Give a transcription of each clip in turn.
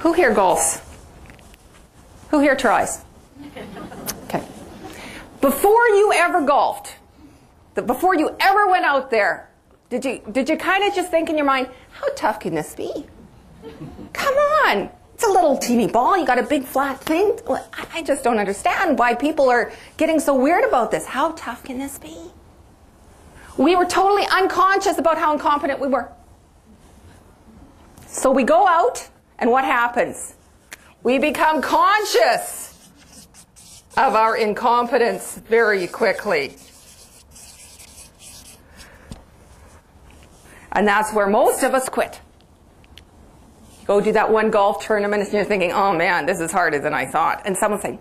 Who here golfs? Who here tries? Okay. Before you ever golfed, before you ever went out there, did you kind of just think in your mind, how tough can this be? Come on. It's a little teeny ball. You got a big flat thing. I just don't understand why people are getting so weird about this. How tough can this be? We were totally unconscious about how incompetent we were. So we go out, and what happens? We become conscious of our incompetence very quickly. And that's where most of us quit. You go do that one golf tournament and you're thinking, oh man, this is harder than I thought. And someone's saying,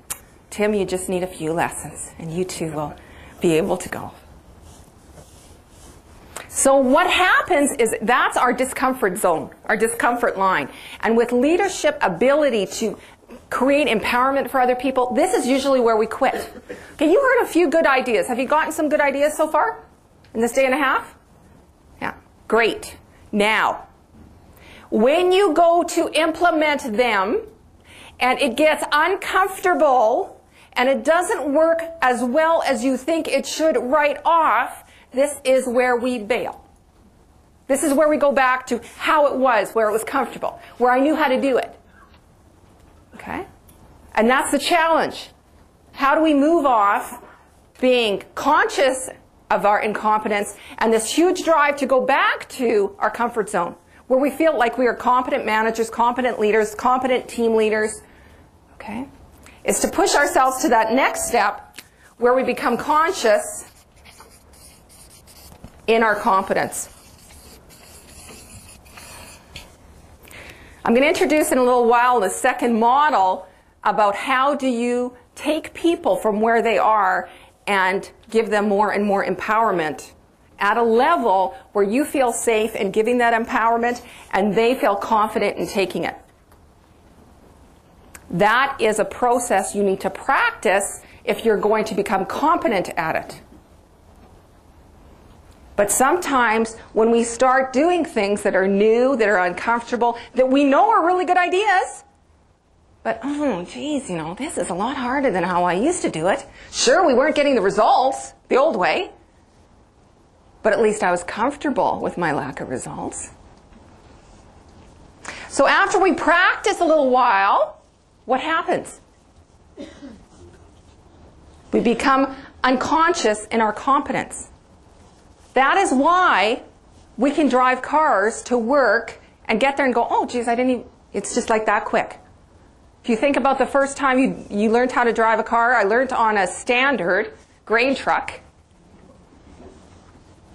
Tim, you just need a few lessons and you too will be able to golf. So what happens is that's our discomfort zone, our discomfort line. And with leadership ability to create empowerment for other people, this is usually where we quit. Okay, you heard a few good ideas. Have you gotten some good ideas so far in this day and a half? Yeah, great. Now, when you go to implement them and it gets uncomfortable and it doesn't work as well as you think it should right off, this is where we bail. This is where we go back to how it was, where it was comfortable, where I knew how to do it. Okay? And that's the challenge. How do we move off being conscious of our incompetence and this huge drive to go back to our comfort zone, where we feel like we are competent managers, competent leaders, competent team leaders, okay? Is to push ourselves to that next step where we become conscious in our competence. I'm going to introduce in a little while the second model about how do you take people from where they are and give them more and more empowerment at a level where you feel safe in giving that empowerment and they feel confident in taking it. That is a process you need to practice if you're going to become competent at it. But sometimes when we start doing things that are new, that are uncomfortable, that we know are really good ideas, but, oh, geez, you know, this is a lot harder than how I used to do it. Sure, we weren't getting the results the old way, but at least I was comfortable with my lack of results. So after we practice a little while, what happens? We become unconscious in our competence. That is why we can drive cars to work and get there and go, oh, geez, I didn't even, it's just like that quick. If you think about the first time you learned how to drive a car, I learned on a standard grain truck.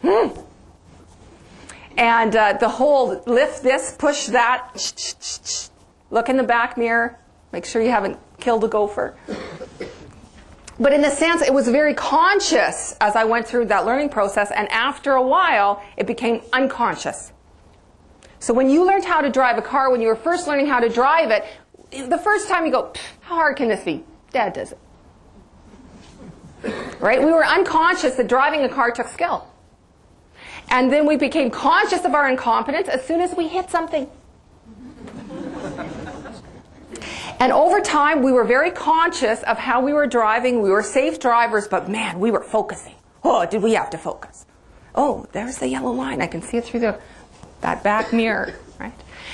And the whole lift this, push that, look in the back mirror, make sure you haven't killed a gopher. But in a sense, it was very conscious as I went through that learning process, and after a while, it became unconscious. So when you learned how to drive a car, when you were first learning how to drive it, the first time you go, how hard can this be? Dad does it. Right? We were unconscious that driving a car took skill. And then we became conscious of our incompetence as soon as we hit something. And over time, we were very conscious of how we were driving. We were safe drivers, but man, we were focusing. Oh, did we have to focus? Oh, there's the yellow line. I can see it through that back mirror, right?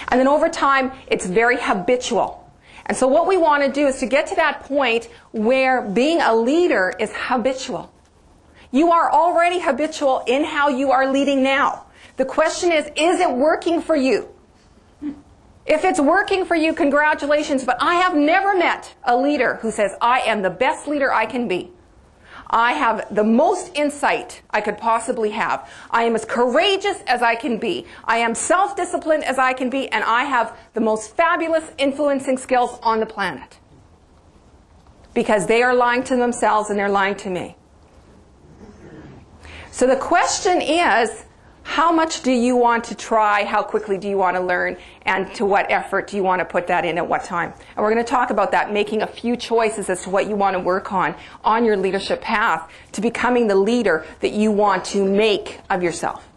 And then over time, it's very habitual. And so what we want to do is to get to that point where being a leader is habitual. You are already habitual in how you are leading now. The question is it working for you? If it's working for you, congratulations, but I have never met a leader who says, I am the best leader I can be. I have the most insight I could possibly have. I am as courageous as I can be. I am self-disciplined as I can be, and I have the most fabulous influencing skills on the planet. Because they are lying to themselves and they're lying to me. So the question is, how much do you want to try? How quickly do you want to learn? And to what effort do you want to put that in at what time? And we're going to talk about that, making a few choices as to what you want to work on your leadership path to becoming the leader that you want to make of yourself.